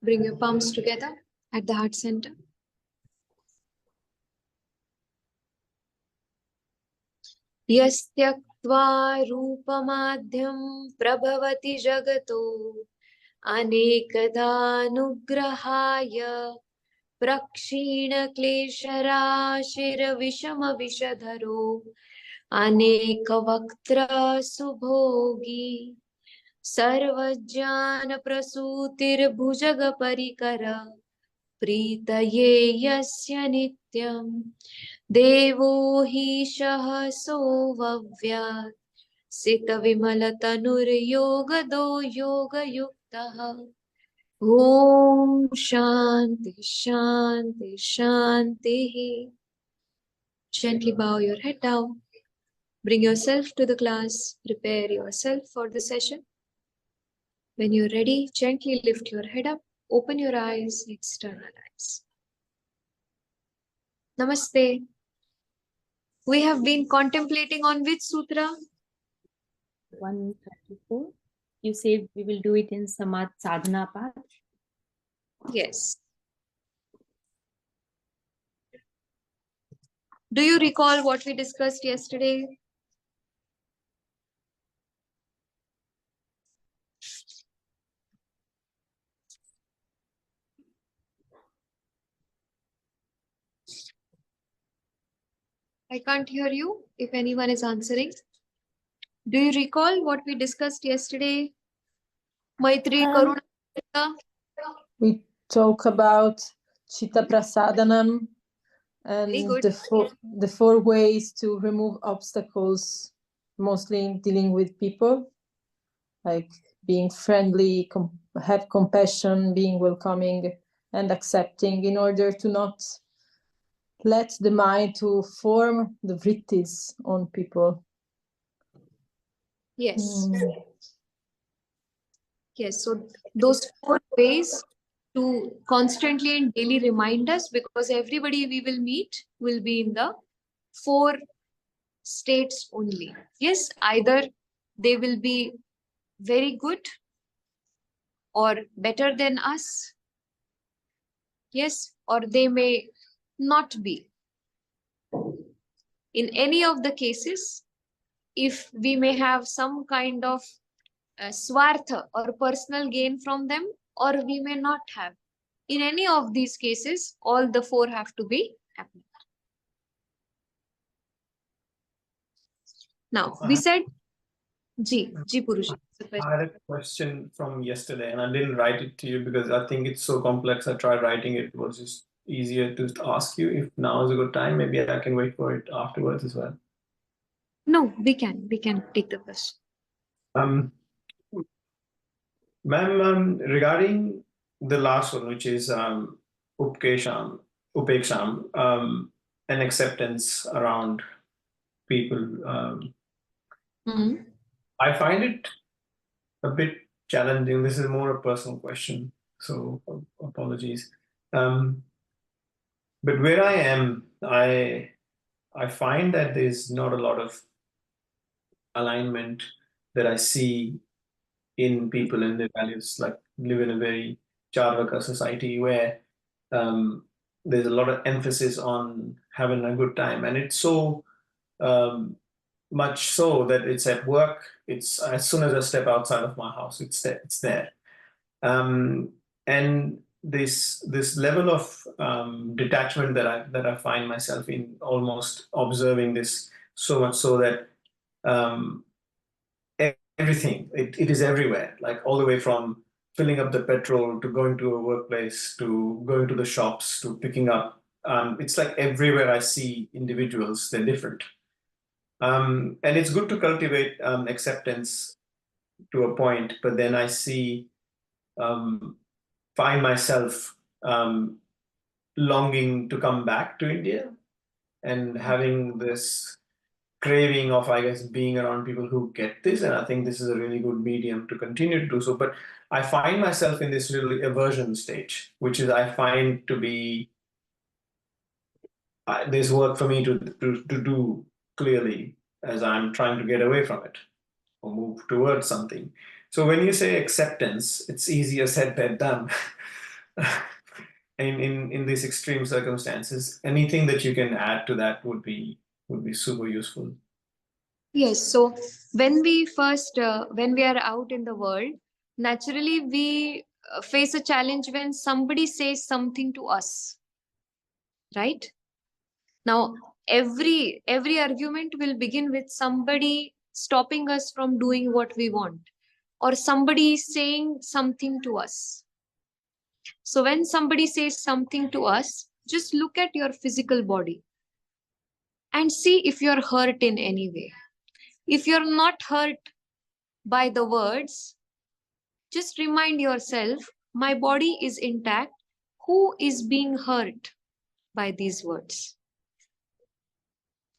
Bring your palms together at the heart center. यस्त्यक्त्वा रूपमाद्यं प्रभवति जगतो अनेकदानुग्रहाय प्रक्षीणक्लेशराशिर्विषमविषधरो अनेकवक्त्र सुभोगी सर्वज्ञानप्रसूतिर्भुजगपरिकर प्रीतये यस्य नित्यं देवो हि सहसो वव्यात् सितविमलतनुर्योगदो योगयुक्तः Om Shanti Shanti Shanti. Gently bow your head down. Bring yourself to the class. Prepare yourself for the session. When you're ready, gently lift your head up. Open your eyes, external eyes. Namaste. We have been contemplating on which sutra? 134. You said we will do it in Samad Sadhana path. Yes. Do you recall what we discussed yesterday? I can't hear you if anyone is answering. Do you recall what we discussed yesterday? Maitri, Karuna. We talk about Chitta Prasadanam and the four ways to remove obstacles, mostly dealing with people, like being friendly, have compassion, being welcoming and accepting, in order to not let the mind to form the vrittis on people. Yes. Yes, so those four ways to constantly and daily remind us, because everybody we will meet will be in the four states only. Yes, either they will be very good or better than us. Yes, or they may not be. In any of the cases, if we may have some kind of swartha or personal gain from them, or we may not have. In any of these cases, all the four have to be happening. Now, we said, Ji Purush. I had a question from yesterday and I didn't write it to you because I think it's so complex. I tried writing it. It was just easier to ask you. If now is a good time, maybe I can wait for it afterwards as well. No, we can take the question. Ma'am, regarding the last one, which is upeksham, and acceptance around people, I find it a bit challenging. This is more a personal question, so apologies. But where I am, I find that there's not a lot of alignment that I see in people and their values. Like, live in a very Charvaka society where there's a lot of emphasis on having a good time, and it's so much so that it's at work. It's as soon as I step outside of my house, it's there. And this level of detachment that I find myself in, almost observing this so much so that everything, it is everywhere, like all the way from filling up the petrol to going to a workplace to going to the shops to picking up. It's like everywhere I see individuals, they're different. And it's good to cultivate acceptance to a point, but then I find myself longing to come back to India and having this craving of, I guess, being around people who get this. And I think this is a really good medium to continue to do so. But I find myself in this really aversion stage, which is I find to be there's work for me to do clearly as I'm trying to get away from it or move towards something. So when you say acceptance, it's easier said than done. in these extreme circumstances. Anything that you can add to that would be super useful. Yes, so when we when we are out in the world, naturally we face a challenge when somebody says something to us, right? Now, every argument will begin with somebody stopping us from doing what we want, or somebody saying something to us. So when somebody says something to us, just look at your physical body and see if you're hurt in any way. If you're not hurt by the words, just remind yourself, my body is intact. Who is being hurt by these words?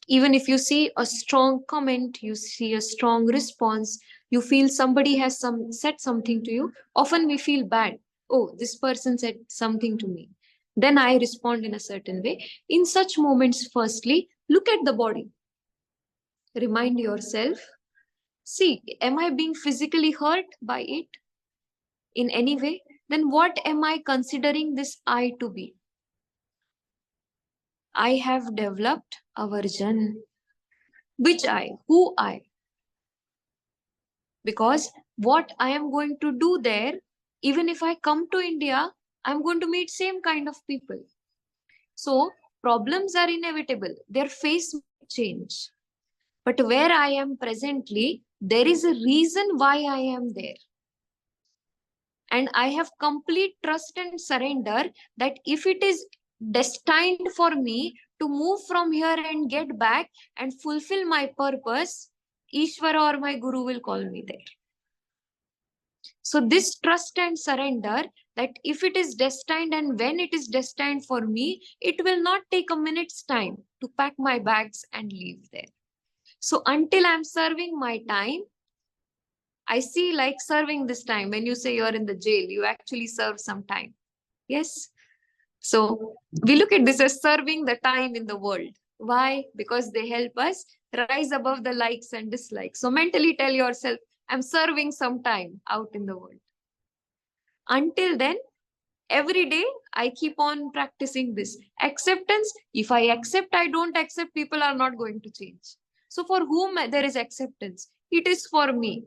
Even if you see a strong comment, you see a strong response, you feel somebody has said something to you, often we feel bad. Oh, this person said something to me. Then I respond in a certain way. In such moments, firstly, look at the body. Remind yourself, see, am I being physically hurt by it in any way? Then what am I considering this I to be? I have developed aversion. Which I? Who I? Because what I am going to do there, even if I come to India, I'm going to meet same kind of people. So problems are inevitable. Their face may change. But where I am presently, there is a reason why I am there. And I have complete trust and surrender that if it is destined for me to move from here and get back and fulfill my purpose, Ishvara or my Guru will call me there. So this trust and surrender that if it is destined and when it is destined for me, it will not take a minute's time to pack my bags and leave there. So until I'm serving my time, I see like serving this time. When you say you're in the jail, you actually serve some time. Yes. So we look at this as serving the time in the world. Why? Because they help us rise above the likes and dislikes. So mentally tell yourself, I'm serving some time out in the world. Until then, every day I keep on practicing this. Acceptance, if I accept, I don't accept, people are not going to change. So for whom there is acceptance, it is for me.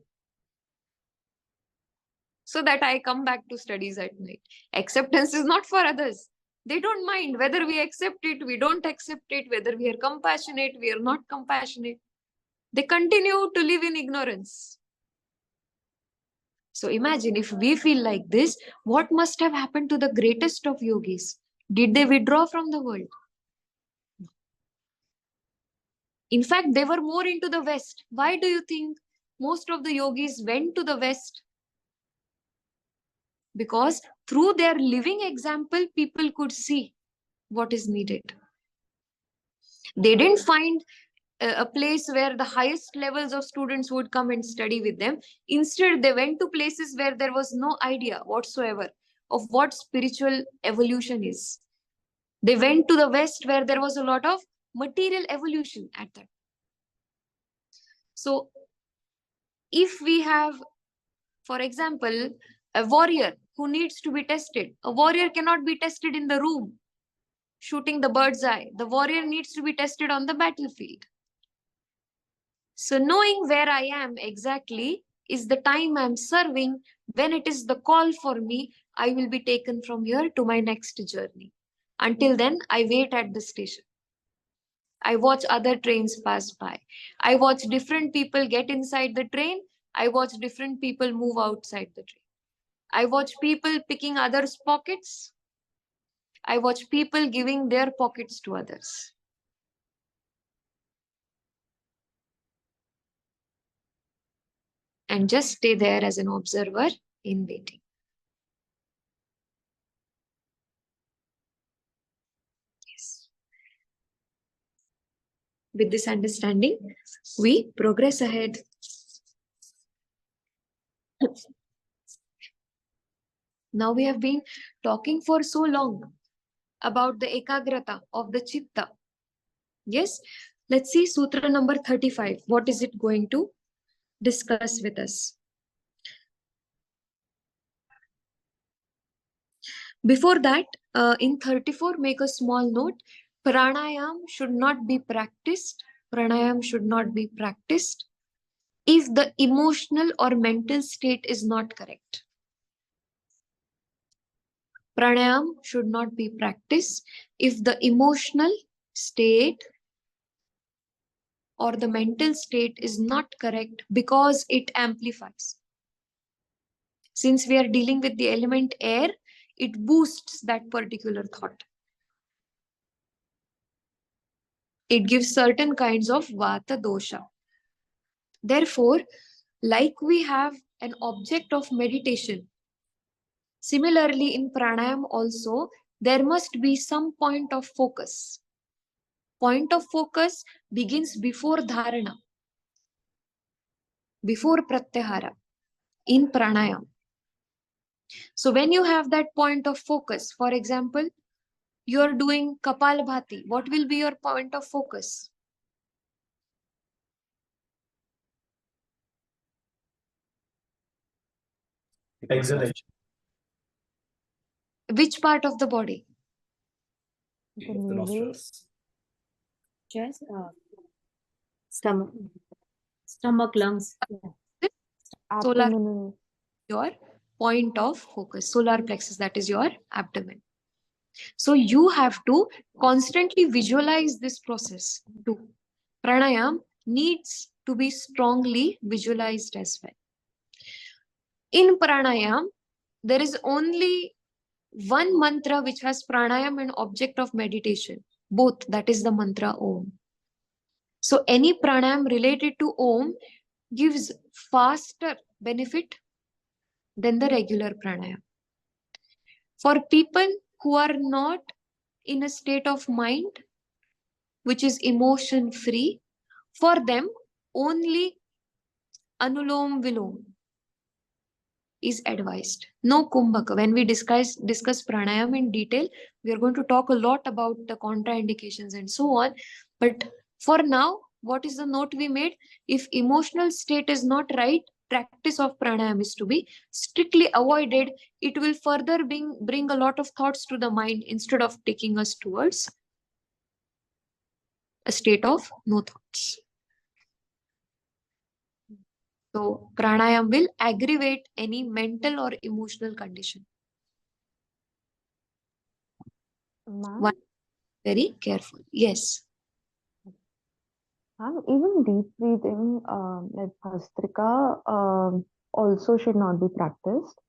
So that I come back to studies at night. Acceptance is not for others. They don't mind whether we accept it, we don't accept it, whether we are compassionate, we are not compassionate. They continue to live in ignorance. So imagine if we feel like this, what must have happened to the greatest of yogis? Did they withdraw from the world? In fact, they were more into the West. Why do you think most of the yogis went to the West? Because through their living example, people could see what is needed. They didn't find a place where the highest levels of students would come and study with them. Instead, they went to places where there was no idea whatsoever of what spiritual evolution is. They went to the West where there was a lot of material evolution at that. So if we have, for example, a warrior who needs to be tested, a warrior cannot be tested in the room shooting the bird's eye. The warrior needs to be tested on the battlefield. So knowing where I am exactly is the time I'm serving. When it is the call for me, I will be taken from here to my next journey. Until then, I wait at the station. I watch other trains pass by. I watch different people get inside the train. I watch different people move outside the train. I watch people picking others' pockets. I watch people giving their pockets to others. And just stay there as an observer in waiting. Yes. With this understanding, we progress ahead. Now we have been talking for so long about the ekagrata of the chitta. Yes, let's see Sutra number 35. What is it going to discuss with us? Before that, in 34, make a small note. Pranayam should not be practiced. Pranayam should not be practiced if the emotional or mental state is not correct. Pranayam should not be practiced if the emotional state or the mental state is not correct, because it amplifies. Since we are dealing with the element air, it boosts that particular thought. It gives certain kinds of vata dosha. Therefore, like we have an object of meditation, similarly in pranayam also, there must be some point of focus. Point of focus begins before dharana, before pratyahara in pranayam. So when you have that point of focus, for example, you are doing Kapalbhati, what will be your point of focus? Exhalation. Which part of the body? The nostrils. Chest, stomach, lungs. Solar, Abdominal. your point of focus. Solar plexus, that is your abdomen. So you have to constantly visualize this process too. Pranayam needs to be strongly visualized as well. In pranayam, there is only one mantra which has pranayam and object of meditation, both, that is the mantra Om. So any pranayam related to Om gives faster benefit than the regular pranayam. For people who are not in a state of mind which is emotion free, for them only Anulom Vilom is advised. No Kumbhaka. When we discuss pranayam in detail, we are going to talk a lot about the contraindications and so on. But for now, what is the note we made? If emotional state is not right, practice of pranayam is to be strictly avoided. It will further bring a lot of thoughts to the mind instead of taking us towards a state of no thoughts. So pranayam will aggravate any mental or emotional condition. Ma'am, One, very careful. Yes. even deep breathing, like Bhastrika, also should not be practiced.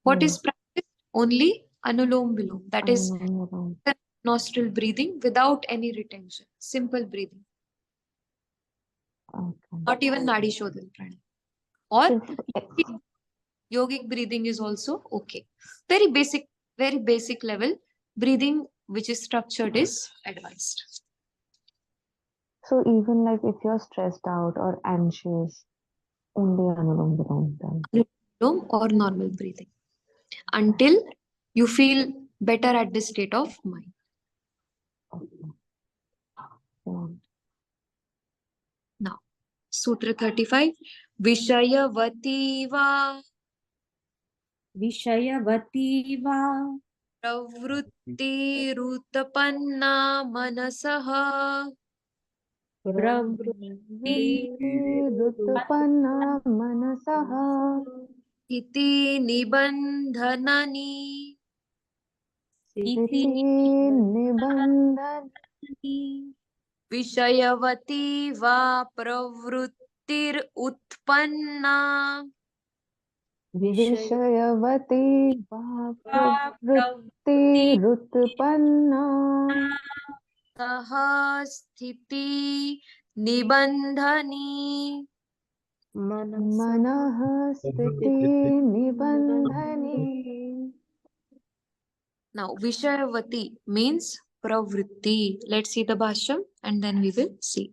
What is practiced? Only Anulom Vilom. That is Anulom. nostril breathing without any retention. Simple breathing. Okay. Not even Nadi Shodhan pranayam. Or If- yogic breathing is also okay. Very basic level breathing which is structured is advised. So even like if you're stressed out or anxious, only Anulom Vilom then. Anulom or normal breathing. Until you feel better at this state of mind. Okay. Yeah. Now, Sutra 35. Vishayavati va Vishayavati va pravrittirutapanna manasaha Rutpanna manasaha iti nibandhanani iti nibandhan Vishayavati va pravrittirutpanna Vishayavati pravrittirutpanna saha sthiti nibandhani. Manah sthiti nibandhani. Now, Vishayavati means pravritti. Let's see the Bhashyam and then we will see.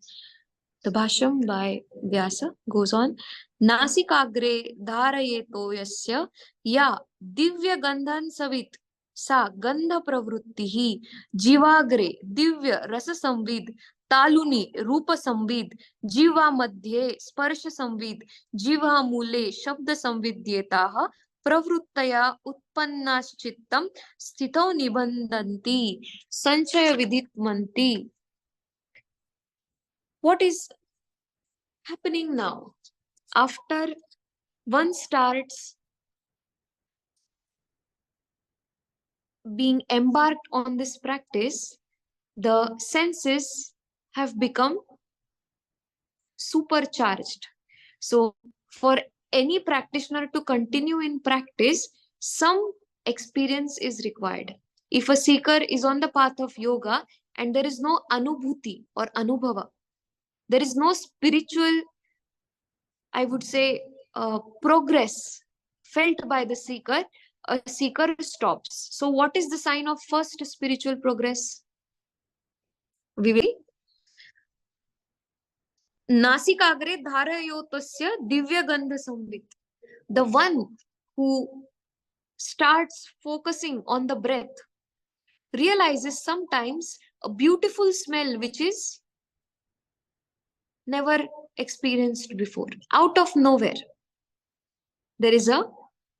The Bhashyam by Vyasa goes on. Nasikagre dharayeto yasya ya divya gandhan savit sa gandha pravrittihi jivagre divya rasa samvid taluni rupa samvid jiva madhye sparsha samvid jiva mule shabda samvidyetaha Pravruttaya utpannaschittam sthitau nibandhanti sanchaya viditmanti. What is happening now? After one starts being embarked on this practice, the senses have become supercharged. So, for any practitioner to continue in practice, some experience is required. If a seeker is on the path of yoga and there is no anubhuti or anubhava, there is no spiritual, I would say, progress felt by the seeker, a seeker stops. So, what is the sign of first spiritual progress? We will Nasikagre dharayotasya divya gandha samvit. The one who starts focusing on the breath realizes sometimes a beautiful smell which is never experienced before. Out of nowhere, there is a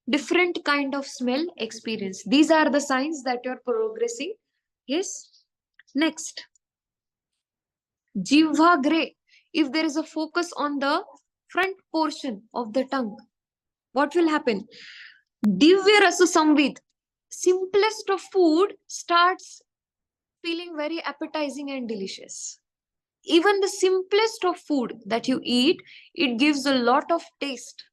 different kind of smell experience. These are the signs that you're progressing. Yes. Next, jivha gre. If there is a focus on the front portion of the tongue, what will happen? Divya rasa samvid, simplest of food starts feeling very appetizing and delicious. Even the simplest of food that you eat, it gives a lot of taste.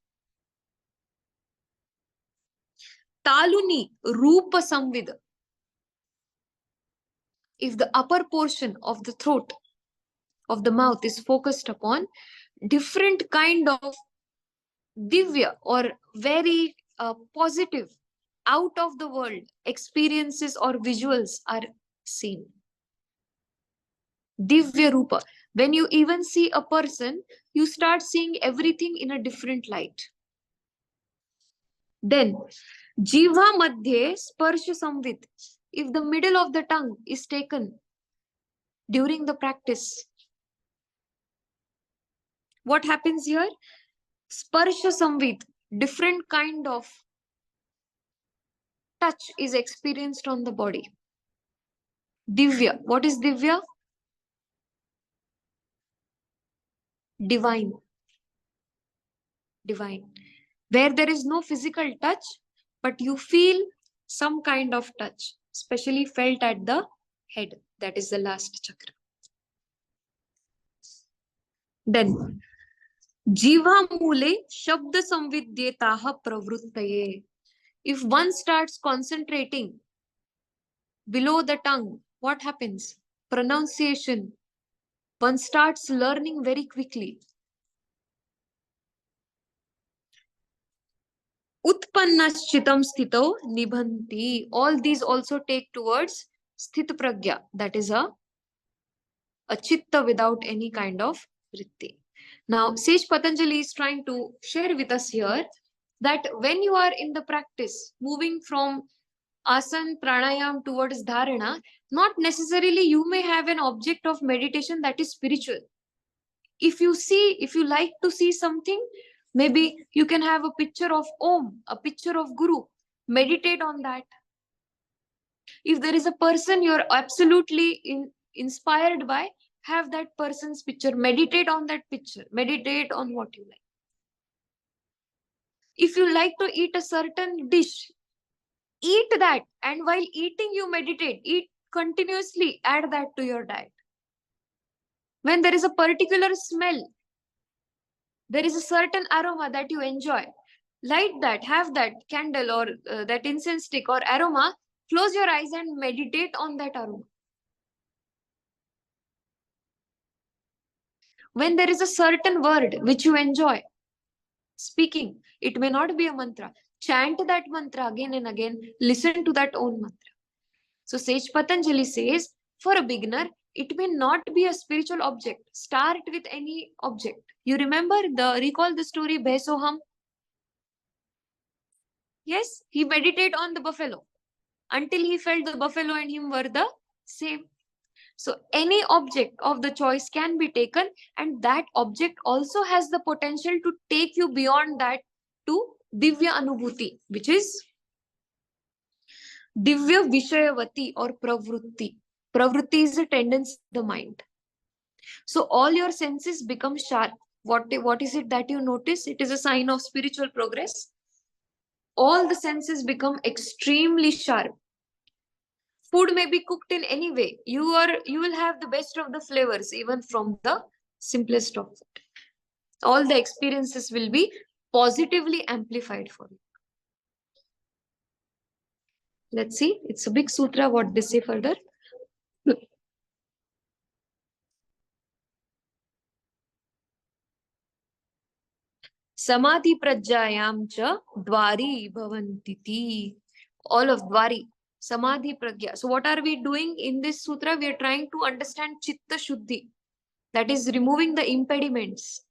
Taluni rupa samvid. If the upper portion of the throat, of the mouth is focused upon, different kind of divya or very positive, out of the world experiences or visuals are seen. Divya Rupa. When you even see a person, you start seeing everything in a different light. Then, Jiva Madhye Sparsha Samvit. If the middle of the tongue is taken during the practice, what happens here? Sparsha Samvit, different kind of touch is experienced on the body. Divya. What is Divya? Divine. Divine. Where there is no physical touch, but you feel some kind of touch, especially felt at the head. That is the last chakra. Then, Jiva Mule Shabda Samvidyetaha Pravruttaye. If one starts concentrating below the tongue, what happens? Pronunciation. One starts learning very quickly. Utpannaschitam sthito nibhanti. All these also take towards sthit pragya. That is a chitta without any kind of vritti. Now, Sage Patanjali is trying to share with us here that when you are in the practice, moving from asana, pranayam towards dharana, not necessarily you may have an object of meditation that is spiritual. If you like to see something, maybe you can have a picture of Om, a picture of Guru. Meditate on that. If there is a person you're absolutely inspired by, have that person's picture. Meditate on that picture. Meditate on what you like. If you like to eat a certain dish, eat that. And while eating, you meditate. Eat continuously. Add that to your diet. When there is a particular smell, there is a certain aroma that you enjoy. Light that, have that candle or that incense stick or aroma. Close your eyes and meditate on that aroma. When there is a certain word which you enjoy speaking, it may not be a mantra. Chant that mantra again and again. Listen to that own mantra. So Sage Patanjali says, for a beginner, it may not be a spiritual object. Start with any object. You recall the story Bhaisoham? Yes, he meditated on the buffalo until he felt the buffalo and him were the same. So any object of the choice can be taken, and that object also has the potential to take you beyond that to Divya Anubhuti, which is Divya Vishayavati or Pravrutti. Pravrutti is a tendency of the mind. So all your senses become sharp. What is it that you notice? It is a sign of spiritual progress. All the senses become extremely sharp. Food may be cooked in any way. You will have the best of the flavors, even from the simplest of food. All the experiences will be positively amplified for you. Let's see. It's a big sutra. What they say further. Samadhi pragyayam cha dwari bhavantiti. All of dwari. Samadhi pragya. So what are we doing in this sutra? We are trying to understand chitta shuddhi. That is removing the impediments.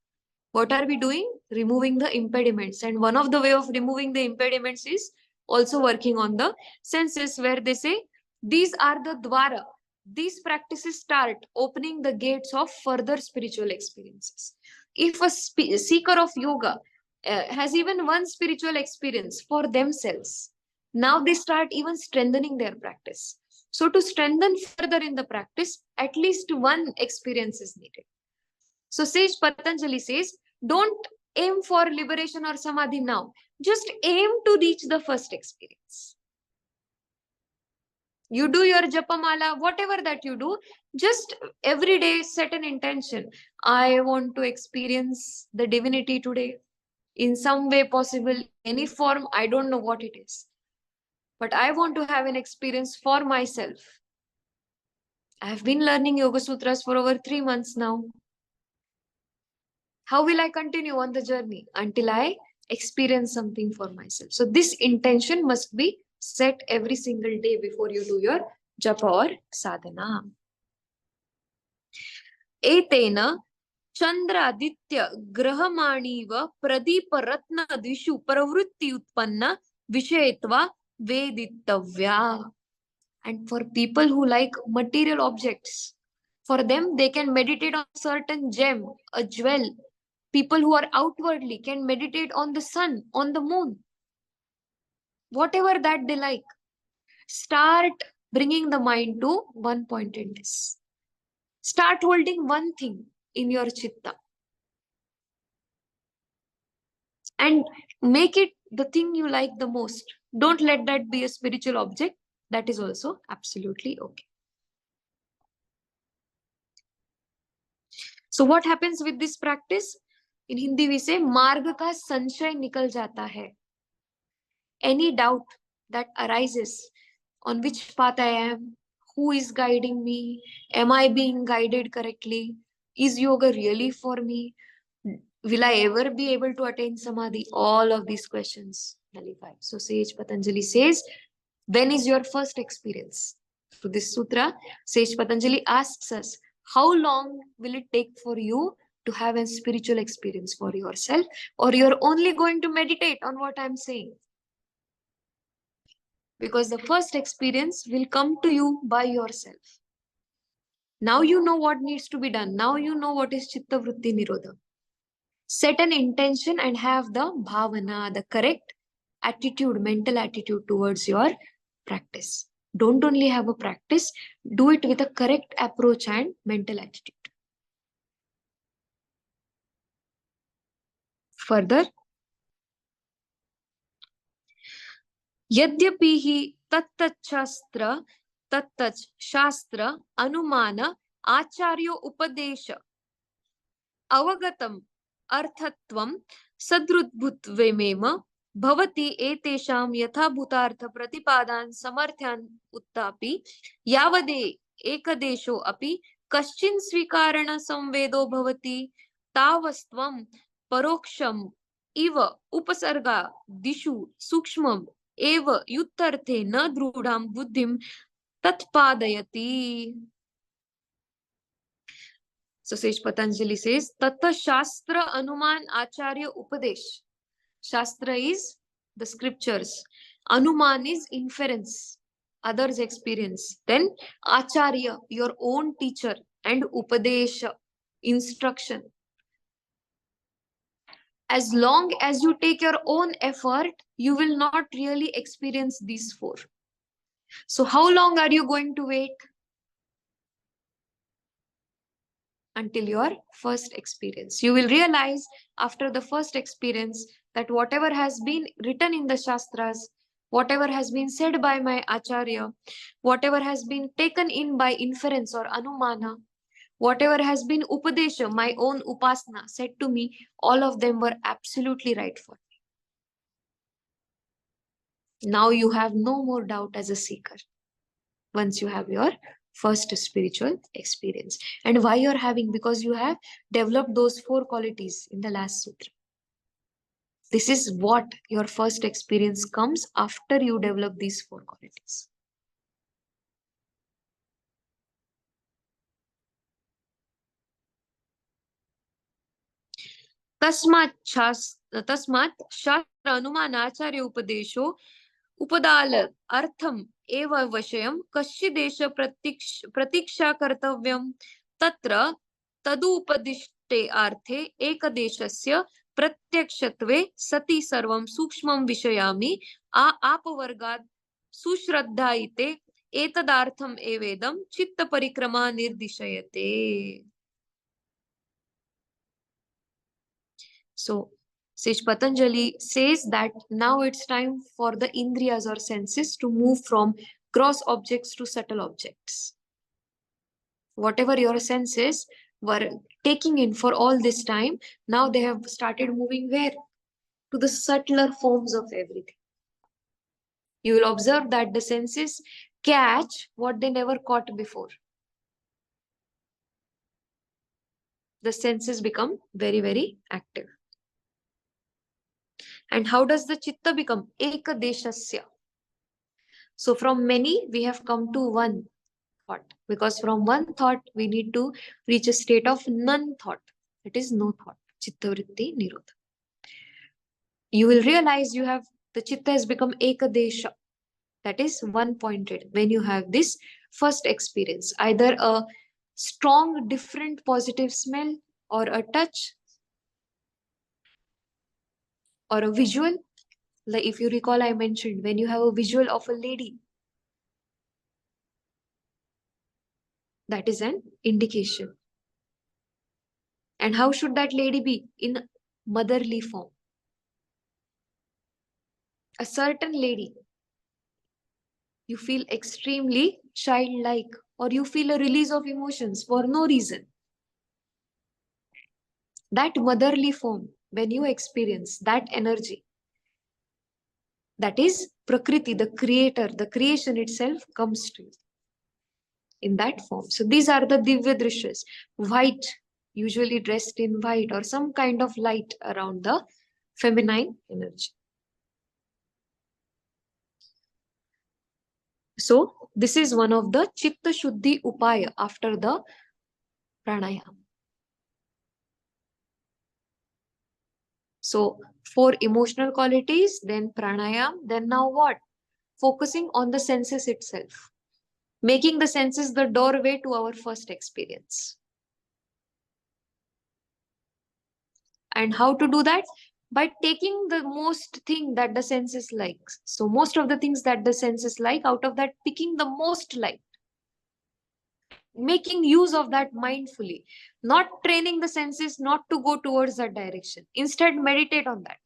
What are we doing? Removing the impediments. And one of the way of removing the impediments is also working on the senses, where they say these are the dwara. These practices start opening the gates of further spiritual experiences. If a seeker of yoga has even one spiritual experience for themselves, now they start even strengthening their practice. So to strengthen further in the practice, at least one experience is needed. So sage Patanjali says, don't aim for liberation or samadhi now. Just aim to reach the first experience. You do your japamala, whatever that you do, just every day set an intention. I want to experience the divinity today in some way possible, any form. I don't know what it is, but I want to have an experience for myself. I have been learning Yoga Sutras for over 3 months now. How will I continue on the journey? Until I experience something for myself. So this intention must be set every single day before you do your japa or sadhana. Etena Chandraditya Grahamaniva Pradeepa Ratna Dishu Pravrutti Utpanna Vishayatva Veditavya. And for people who like material objects, for them they can meditate on a certain gem, a jewel. People who are outwardly can meditate on the sun, on the moon, whatever that they like. Start bringing the mind to one point in this. Start holding one thing in your chitta and make it the thing you like the most. Don't let that be a spiritual object. That is also absolutely okay. So what happens with this practice? In Hindi we say, marg ka sanshay nikal jata hai. Any doubt that arises on which path I am, who is guiding me, am I being guided correctly, is yoga really for me, will I ever be able to attain samadhi, all of these questions nullify. So sage Patanjali says, when is your first experience? Through this sutra, sage Patanjali asks us, how long will it take for you to have a spiritual experience for yourself, or you're only going to meditate on what I'm saying? Because the first experience will come to you by yourself. Now you know what needs to be done. Now you know what is Chitta Vritti Nirodha. Set an intention and have the bhavana, the correct attitude, mental attitude towards your practice. Don't only have a practice, do it with a correct approach and mental attitude. Further, यद्यपि हि तत्तच् शास्त्र अनुमान आचार्यो उपदेश अवगतम अर्थत्वं सदृद्भुत्वेमेव भवति एतेषां यथाभूतार्थ प्रतिपादान समर्थ्यान उत्तापि यावदे एकदेशो अपि कश्चिन् स्वीकारण संवेदो भवति तावस्त्वं परोक्षम् इव उपसर्गा दिशु सूक्ष्मम् एव युक्तर्थे न दृढां बुद्धिं तत्पादयति. So sage Patanjali says, Tattva Shastra Anuman Acharya Upadesh. Shastra is the scriptures. Anuman is inference, others' experience. Then Acharya, your own teacher, and Upadesha, instruction. As long as you take your own effort, you will not really experience these four. So how long are you going to wait? Until your first experience. You will realize after the first experience that whatever has been written in the Shastras, whatever has been said by my Acharya, whatever has been taken in by inference or Anumana, whatever has been Upadesha, my own Upasana, said to me, all of them were absolutely right for me. Now you have no more doubt as a seeker once you have your first spiritual experience. And why you're having? Because you have developed those four qualities in the last sutra. This is what your first experience comes after you develop these four qualities. तस्मात् शास्त्र अनुमानाचार्य उपदेशो उपदाल अर्थम एव वशयम कश्चिदेश प्रतीक्षा कर्तव्यम तत्र तदुपदिष्टे अर्थे एकदेशस्य प्रत्यक्षत्वे सति सर्वं सूक्ष्मं विषयामि आपवर्गात् सुश्रद्धायिते एतदार्थम एवेदं चित्त परिक्रमा निर्दिशयते. So, Sage Patanjali says that now it's time for the indriyas or senses to move from gross objects to subtle objects. Whatever your senses were taking in for all this time, now they have started moving where? To the subtler forms of everything. You will observe that the senses catch what they never caught before. The senses become very, very active. And how does the chitta become? Ekadeshasya. So from many, we have come to one thought. Because from one thought, we need to reach a state of none thought. It is no thought. Chitta vritti nirodha. You will realize the chitta has become ekadesha. That is one-pointed. When you have this first experience, either a strong, different, positive smell, or a touch, or a visual. Like if you recall, I mentioned when you have a visual of a lady, that is an indication. And how should that lady be? In motherly form. A certain lady, you feel extremely childlike, or you feel a release of emotions for no reason. That motherly form, when you experience that energy, that is Prakriti, the creator, the creation itself comes to you in that form. So these are the Divya Drishyas. White, usually dressed in white, or some kind of light around the feminine energy. So this is one of the Chitta Shuddhi Upaya after the pranayama. So 4 emotional qualities, then pranayama, then now what? Focusing on the senses itself. Making the senses the doorway to our first experience. And how to do that? By taking the most thing that the senses likes. So most of the things that the senses like, out of that picking the most like. Making use of that mindfully. Not training the senses not to go towards that direction. Instead, meditate on that.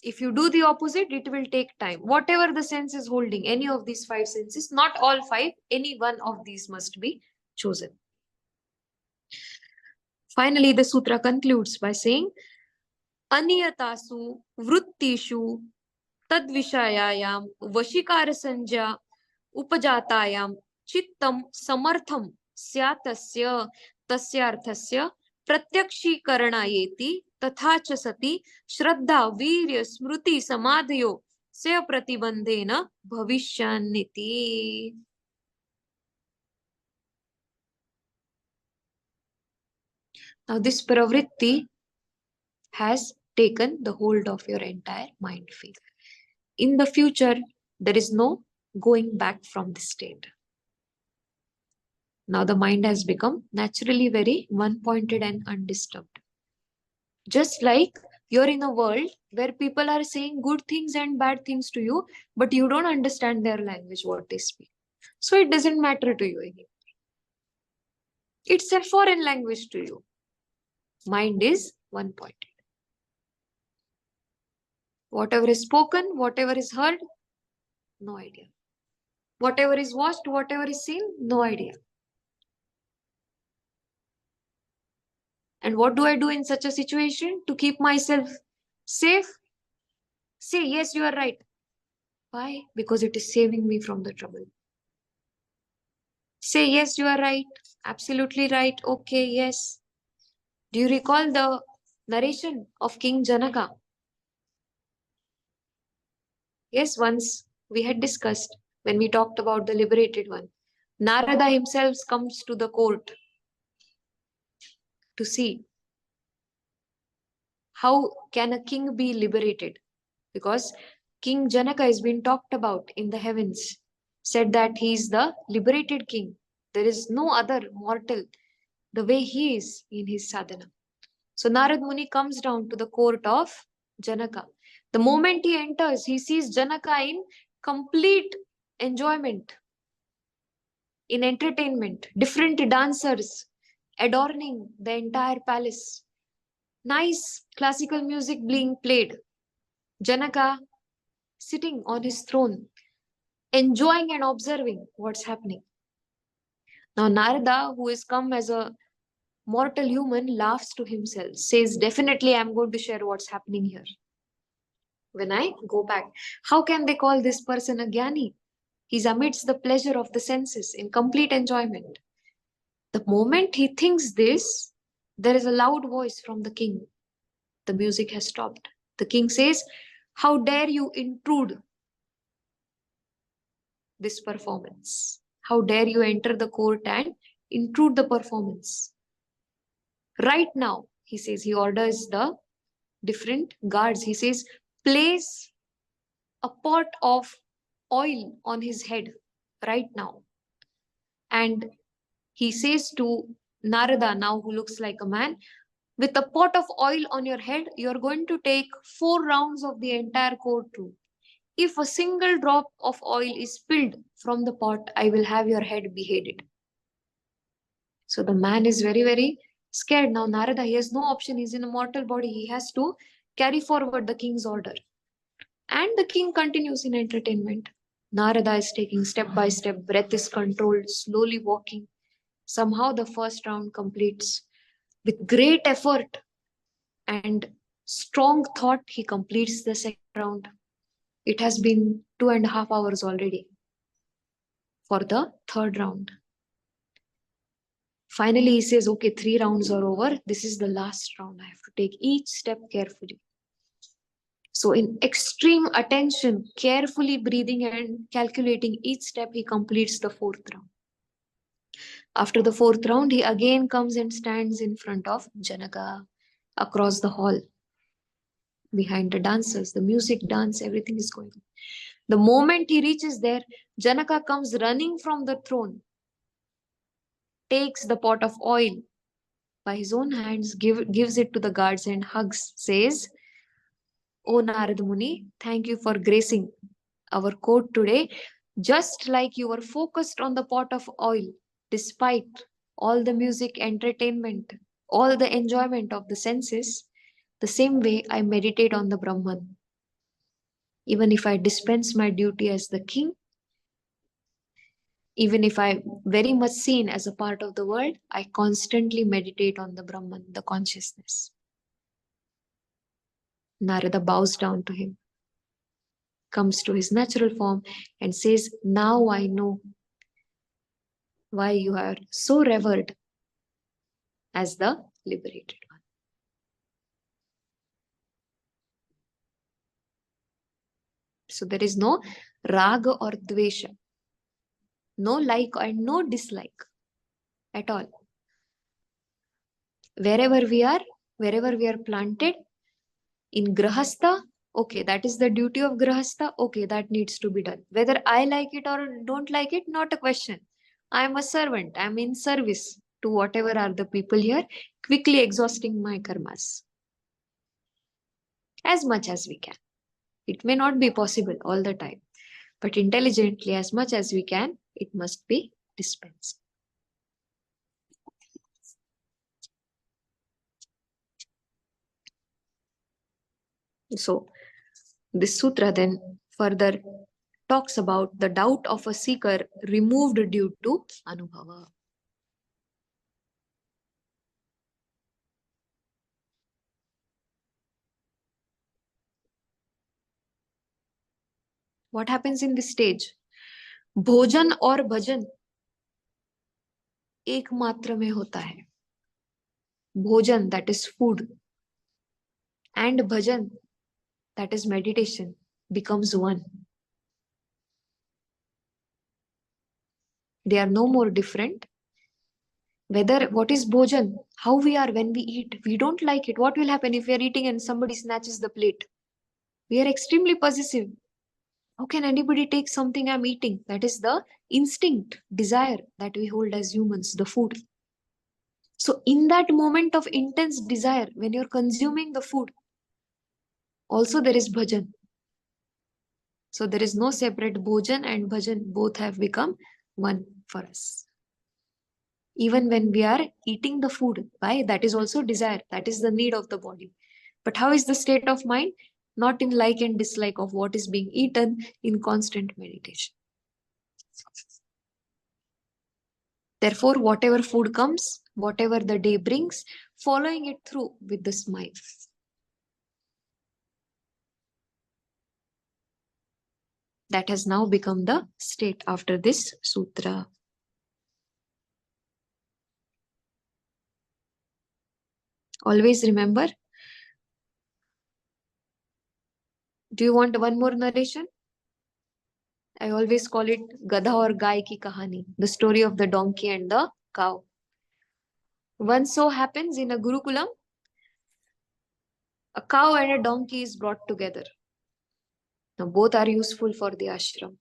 If you do the opposite, it will take time. Whatever the sense is holding, any of these 5 senses, not all 5, any one of these must be chosen. Finally, the sutra concludes by saying, Aniyatasu vrittishu tadvishayayam vashikara sanja upajatayam chittam samartham syatasya tasyarthasya pratyakshikaranayeti तथा च सति श्रद्धा वीर्य स्मृति समाधयो से प्रतिबंधेन भविष्यान्निति. Now this pravritti has taken the hold of your entire mind field. In the future, there is no going back from this state. Now the mind has become naturally very one-pointed and undisturbed. Just like you're in a world where people are saying good things and bad things to you, but you don't understand their language, what they speak. So it doesn't matter to you anymore. It's a foreign language to you. Mind is one-pointed. Whatever is spoken, whatever is heard, no idea. Whatever is watched, whatever is seen, no idea. And what do I do in such a situation to keep myself safe? Say, yes, you are right. Why? Because it is saving me from the trouble. Say, yes, you are right. Absolutely right. Okay, yes. Do you recall the narration of King Janaka? Yes, once we had discussed when we talked about the liberated one. Narada himself comes to the court to see how can a king be liberated, because King Janaka has been talked about in the heavens, said that he is the liberated king. There is no other mortal the way he is in his sadhana. So Narad Muni comes down to the court of Janaka. The moment he enters, he sees Janaka in complete enjoyment, in entertainment, different dancers adorning the entire palace, nice classical music being played, Janaka sitting on his throne, enjoying and observing what's happening. Now Narada, who has come as a mortal human, laughs to himself, says, definitely I'm going to share what's happening here. When I go back, how can they call this person a Gyani? He's amidst the pleasure of the senses in complete enjoyment. The moment he thinks this, there is a loud voice from the king. The music has stopped. The king says, how dare you intrude this performance? How dare you enter the court and intrude the performance? Right now, he says, he orders the different guards. He says, place a pot of oil on his head right now. And he says to Narada, now who looks like a man, with a pot of oil on your head, you're going to take 4 rounds of the entire courtroom. If a single drop of oil is spilled from the pot, I will have your head beheaded. So the man is very, very scared. Now Narada, he has no option. He's in a mortal body. He has to carry forward the king's order. And the king continues in entertainment. Narada is taking step by step. Breath is controlled, slowly walking. Somehow the first round completes. With great effort and strong thought, he completes the second round. It has been 2.5 hours already for the third round. Finally, he says, okay, 3 rounds are over. This is the last round. I have to take each step carefully. So in extreme attention, carefully breathing and calculating each step, he completes the 4th round. After the 4th round, he again comes and stands in front of Janaka across the hall. Behind the dancers, the music, dance, everything is going on. The moment he reaches there, Janaka comes running from the throne, takes the pot of oil by his own hands, gives it to the guards and hugs, says, O Narad Muni, thank you for gracing our court today. Just like you were focused on the pot of oil, despite all the music, entertainment, all the enjoyment of the senses, the same way I meditate on the Brahman. Even if I dispense my duty as the king, even if I'm very much seen as a part of the world, I constantly meditate on the Brahman, the consciousness. Narada bows down to him, comes to his natural form and says, now I know why you are so revered as the liberated one. So there is no raga or dvesha, no like and no dislike at all. Wherever we are planted, in grahastha, okay, that is the duty of grahastha, okay, that needs to be done. Whether I like it or don't like it, not a question. I'm a servant. I'm in service to whatever are the people here, quickly exhausting my karmas as much as we can. It may not be possible all the time, but intelligently, as much as we can, it must be dispensed. So, this sutra then further talks about the doubt of a seeker removed due to anubhava. What happens in this stage? भोजन और भजन एक मात्र में होता है. Bhojan, that is food, and bhajan, that is meditation, becomes one. They are no more different. Whether what is bhojan, how we are when we eat, we don't like it. What will happen if we are eating and somebody snatches the plate? We are extremely possessive. How can anybody take something I'm eating? That is the instinct, desire that we hold as humans, the food. So, in that moment of intense desire, when you're consuming the food, also there is bhajan. So, there is no separate bhojan and bhajan, both have become one for us. Even when we are eating the food, why? That is also desire, that is the need of the body. But how is the state of mind? Not in like and dislike of what is being eaten, in constant meditation. Therefore, whatever food comes, whatever the day brings, following it through with the smile. That has now become the state after this sutra. Always remember. Do you want one more narration? I always call it Gadha or Gai ki kahani, the story of the donkey and the cow. Once so happens in a Gurukulam, a cow and a donkey is brought together. Now both are useful for the ashram.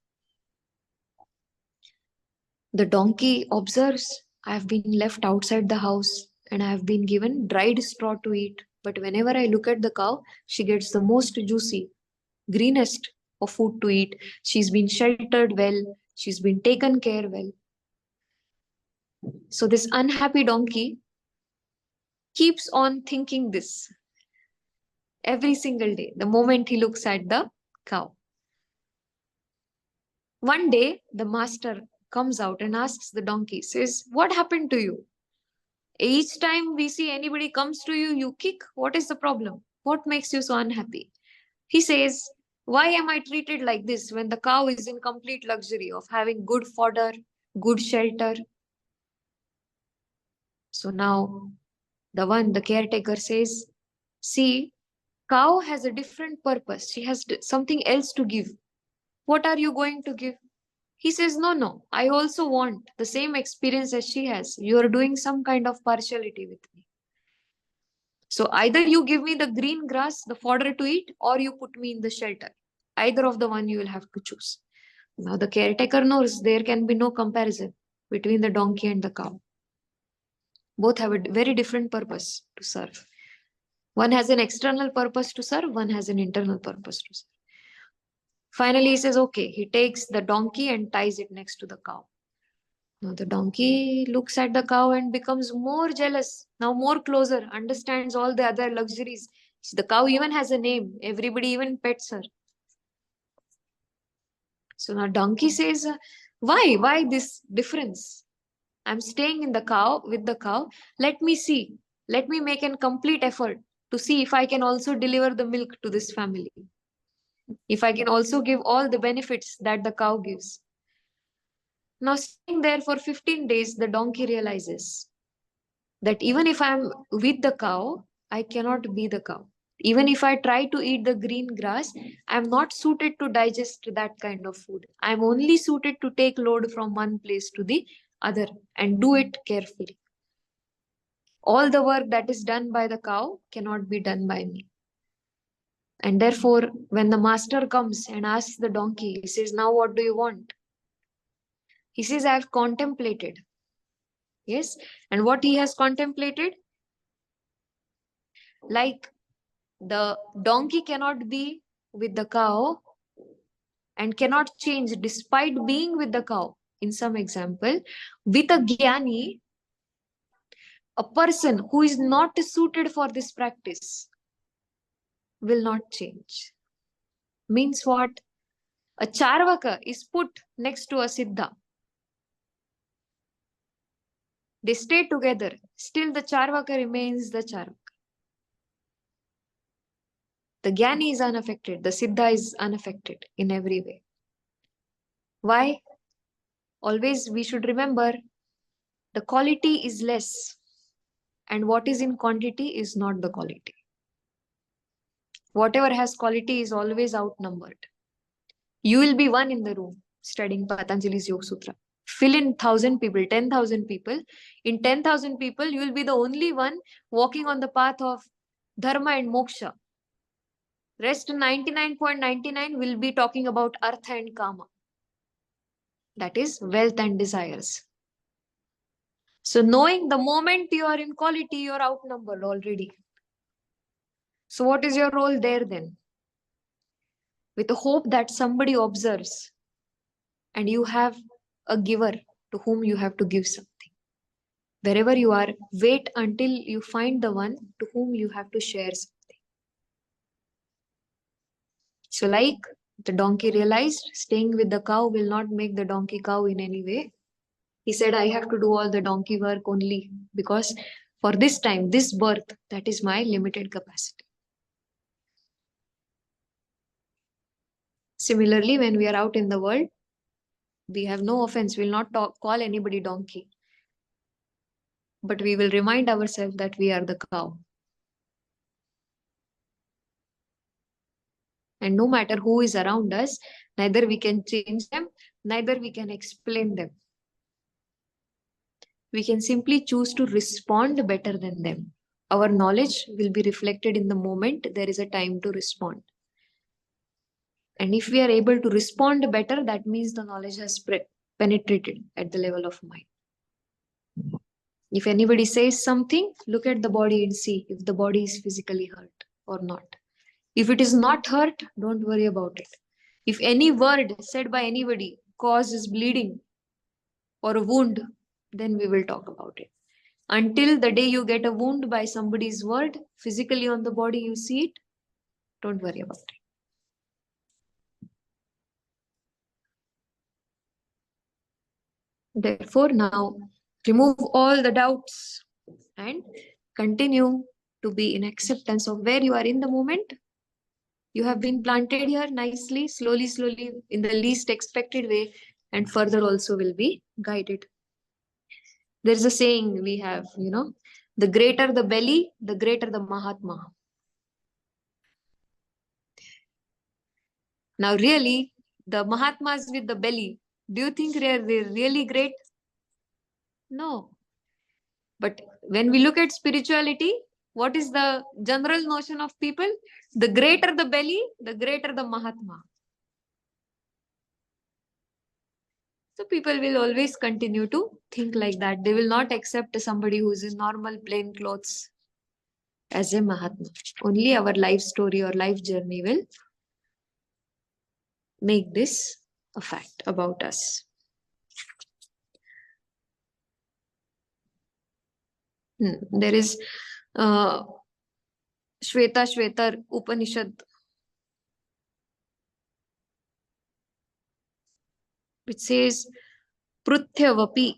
The donkey observes, I have been left outside the house and I have been given dried straw to eat. But whenever I look at the cow, she gets the most juicy, greenest of food to eat. She's been sheltered well. She's been taken care well. So this unhappy donkey keeps on thinking this every single day, the moment he looks at the cow. One day, the master comes out and asks the donkey, says, what happened to you? Each time we see anybody comes to you, you kick. What is the problem? What makes you so unhappy? He says, why am I treated like this when the cow is in complete luxury of having good fodder, good shelter? So now the caretaker says, see, cow has a different purpose. She has something else to give. What are you going to give? He says, no, I also want the same experience as she has. You are doing some kind of partiality with me. So either you give me the green grass, the fodder to eat, or you put me in the shelter. Either of the one you will have to choose. Now the caretaker knows there can be no comparison between the donkey and the cow. Both have a very different purpose to serve. One has an external purpose to serve, one has an internal purpose to serve. Finally, he says, okay, he takes the donkey and ties it next to the cow. Now the donkey looks at the cow and becomes more jealous, now more closer, understands all the other luxuries. The cow even has a name. Everybody even pets her. So now donkey says, why? Why this difference? I'm staying in the cow with the cow. Let me see. Let me make a complete effort to see if I can also deliver the milk to this family. If I can also give all the benefits that the cow gives. Now, staying there for 15 days, the donkey realizes that even if I'm with the cow, I cannot be the cow. Even if I try to eat the green grass, I'm not suited to digest that kind of food. I'm only suited to take load from one place to the other and do it carefully. All the work that is done by the cow cannot be done by me. And therefore, when the master comes and asks the donkey, he says, now what do you want? He says, I have contemplated. Yes. And what he has contemplated? Like the donkey cannot be with the cow and cannot change despite being with the cow. In some example, with a jnani, a person who is not suited for this practice will not change. Means what? A charvaka is put next to a siddha. They stay together. Still the charvaka remains the charvaka. The jnani is unaffected. The siddha is unaffected in every way. Why? Always we should remember the quality is less and what is in quantity is not the quality. Whatever has quality is always outnumbered. You will be one in the room studying Patanjali's Yoga Sutra. Fill in 1,000 people, 10,000 people. In 10,000 people, you will be the only one walking on the path of dharma and moksha. Rest 99.99 will be talking about artha and kama. That is wealth and desires. So knowing the moment you are in quality, you are outnumbered already. So what is your role there then? With the hope that somebody observes and you have a giver to whom you have to give something. Wherever you are, wait until you find the one to whom you have to share something. So like the donkey realized, staying with the cow will not make the donkey cow in any way. He said, I have to do all the donkey work only because for this time, this birth, that is my limited capacity. Similarly, when we are out in the world, we have no offense, we will not call anybody donkey. But we will remind ourselves that we are the cow. And no matter who is around us, neither we can change them, neither we can explain them. We can simply choose to respond better than them. Our knowledge will be reflected in the moment there is a time to respond. And if we are able to respond better, that means the knowledge has penetrated at the level of mind. If anybody says something, look at the body and see if the body is physically hurt or not. If it is not hurt, don't worry about it. If any word said by anybody causes bleeding or a wound, then we will talk about it. Until the day you get a wound by somebody's word, physically on the body you see it, don't worry about it. Therefore, now remove all the doubts and continue to be in acceptance of where you are in the moment. You have been planted here nicely, slowly, slowly, in the least expected way, and further also will be guided. There's a saying we have, the greater the belly, the greater the Mahatma. Now, really, the Mahatmas with the belly, do you think they're really great? No. But when we look at spirituality, what is the general notion of people? The greater the belly, the greater the Mahatma. So people will always continue to think like that. They will not accept somebody who is in normal plain clothes as a Mahatma. Only our life story or life journey will make this a fact about us. There is Shweta Shvetar Upanishad, which says, Pruthhyavapi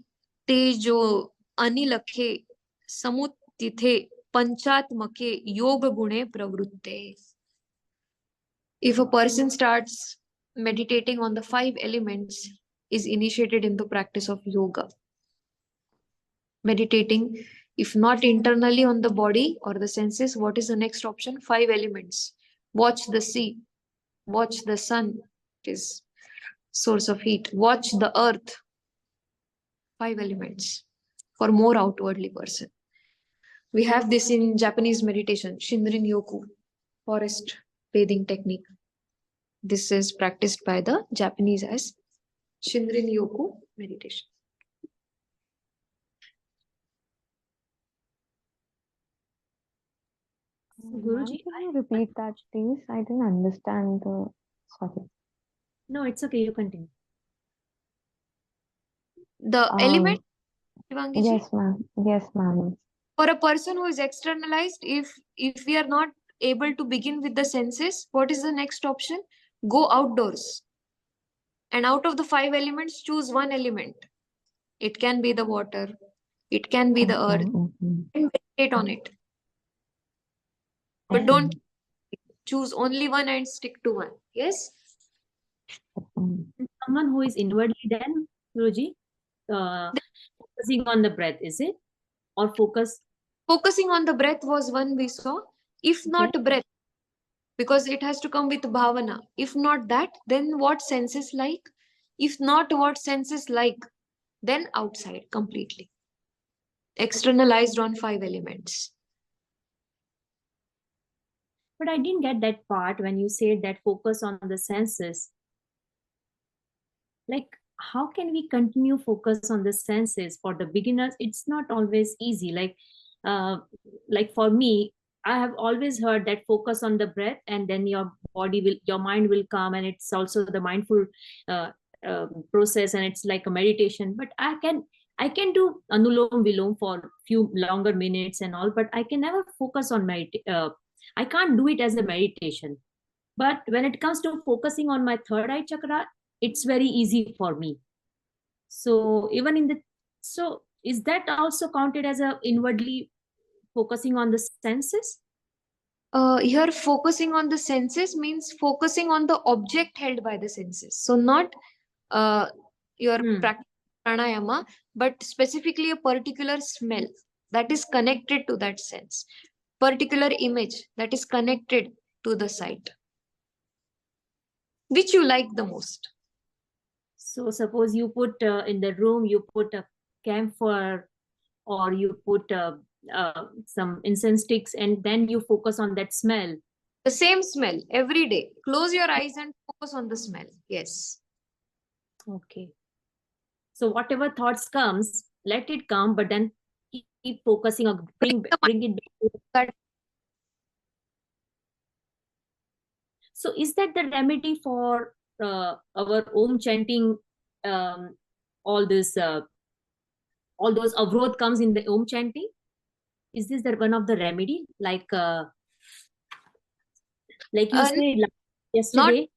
tejo anilakhe samuttithe panchatmake yoga gune pravrutte. If a person starts meditating on the 5 elements, is initiated in the practice of yoga. Meditating, if not internally on the body or the senses, what is the next option? 5 elements. Watch the sea, watch the sun, it is source of heat. Watch the earth. 5 elements for more outwardly person. We have this in Japanese meditation, Shinrin Yoku, forest bathing technique. This is practiced by the Japanese as Shinrin Yoku meditation. Ma'am, Guruji, can you repeat that, please? I didn't understand the. Sorry. no, it's okay. You continue. The element, Shivangi ji, Yes, ma'am. Yes, ma'am. for a person who is externalized, if we are not able to begin with the senses, what is the next option? Go outdoors. And out of the 5 elements, choose one element. It can be the water, it can be the earth, and meditate on it. But don't choose only one and stick to one. Yes? Someone who is inwardly then, Guruji, focusing on the breath, is it? Or Focusing on the breath was one we saw. If not breath, because it has to come with bhavana. If not that, then what senses like? If not what senses like, then outside completely. Externalized on 5 elements. But I didn't get that part when you said that focus on the senses. Like, how can we continue focus on the senses for the beginners? It's not always easy. Like for me, I have always heard that focus on the breath, and then your mind will come, and it's also the mindful process, and it's like a meditation. But I can do anulom vilom for few longer minutes and all, but I can never focus on I can't do it as a meditation. But when it comes to focusing on my third eye chakra, it's very easy for me. So is that also counted as a inwardly focusing on the senses? Here focusing on the senses means focusing on the object held by the senses. So not your practice pranayama, but specifically a particular smell that is connected to that sense, particular image that is connected to the sight, which you like the most. So suppose you put in the room, you put a camphor, or you put some incense sticks, and then you focus on that smell. The same smell every day. Close your eyes and focus on the smell. Yes. Okay. So whatever thoughts comes, let it come, but then keep focusing on bring it back. So is that the remedy for our Om chanting? All those avrodh comes in the Om chanting. Is this one of the remedy? Like you said yesterday?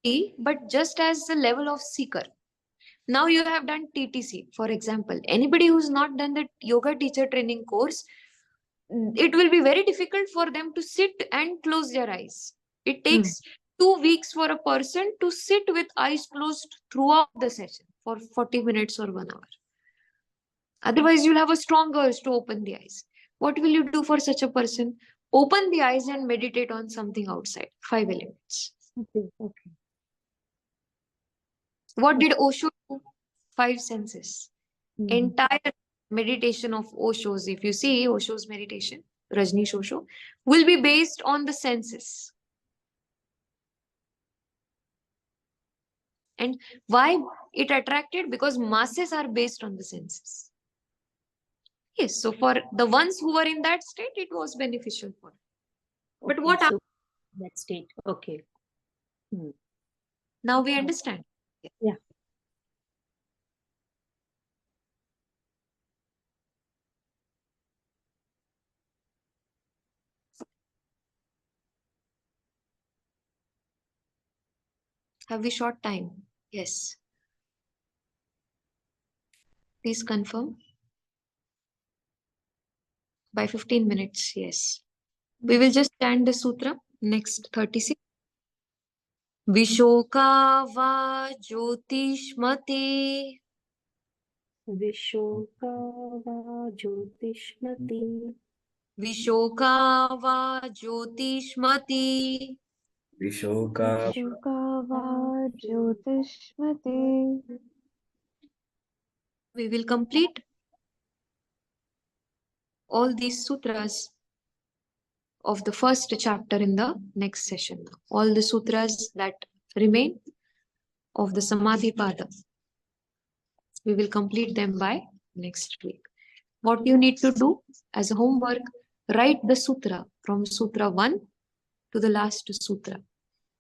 Not, but just as the level of seeker. Now you have done TTC, for example. Anybody who's not done the yoga teacher training course, it will be very difficult for them to sit and close their eyes. It takes 2 weeks for a person to sit with eyes closed throughout the session for 40 minutes or 1 hour. Otherwise, you'll have a strong urge to open the eyes. What will you do for such a person? Open the eyes and meditate on something outside. 5 elements. Okay. What did Osho do? 5 senses. Entire meditation of Osho's, if you see Osho's meditation, Rajneesh Osho, will be based on the senses. And why it attracted? Because masses are based on the senses. Yes, so for the ones who were in that state, it was beneficial for them. But what so that state? Okay. Now we understand. Yeah. Have we short time? Yes. Please confirm. By 15 minutes, yes. We will just chant the sutra, next 36. Vishoka va jyotishmati. Vishoka va jyotishmati. Vishoka va jyotishmati. Vishoka va jyotishmati. We will complete all these sutras of the first chapter in the next session. All the sutras that remain of the Samadhi Pada. We will complete them by next week. What you need to do as a homework, write the sutra from Sutra 1 to the last sutra.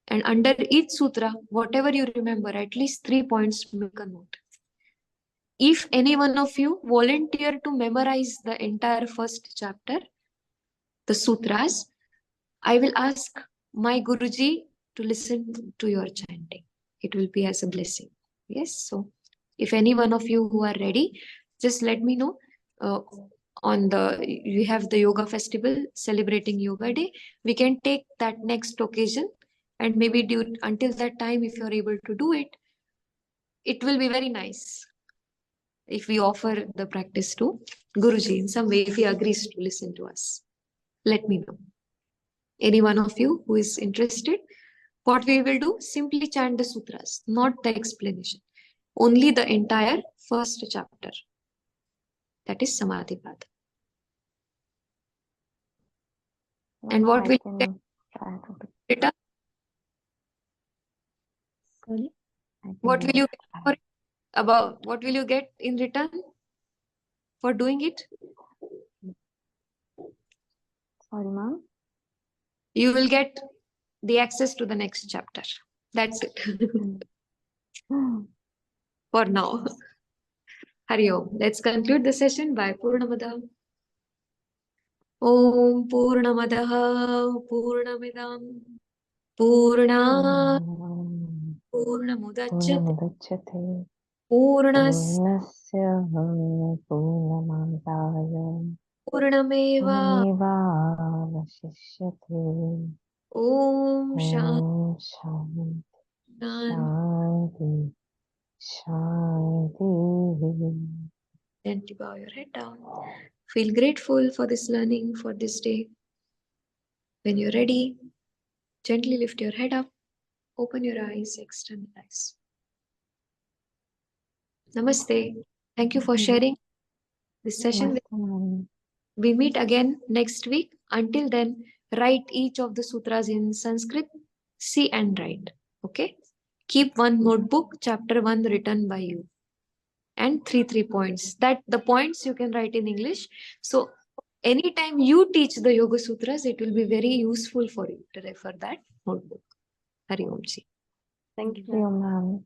And under each sutra, whatever you remember, at least 3 points, make a note. If any one of you volunteer to memorize the entire first chapter, the sutras, I will ask my Guruji to listen to your chanting. It will be as a blessing. Yes. So if any one of you who are ready, just let me know. You have the yoga festival celebrating yoga day. We can take that next occasion, and maybe until that time, if you're able to do it, it will be very nice if we offer the practice to Guruji in some way, if he agrees to listen to us. Let me know. Any one of you who is interested, what we will do, simply chant the sutras, not the explanation. Only the entire first chapter. That is Samadhipada. And what will you get written? Sorry? What will you get for it? What will you get in return for doing it? Sorry, ma'am. You will get the access to the next chapter. That's it. For now. Hari Om. Let's conclude the session by Purnamada. Om Purnamadaha Purnamidam Purna Purnamudachyate Purnas Purnasya Purnamādāya Purnameva Purnamevāvashishyate. Om Shanti Om Shanti Shanti. Gently bow your head down. Feel grateful for this learning, for this day. When you're ready, gently lift your head up, open your eyes, extend your eyes. Namaste. Thank you for sharing this session with me. We meet again next week. Until then, write each of the sutras in Sanskrit, see and write. Okay? Keep one notebook, chapter 1 written by you. And 3 points. That the points you can write in English. So anytime you teach the Yoga Sutras, it will be very useful for you to refer that notebook. Hari Om Ji. Thank you. Thank you, ma'am.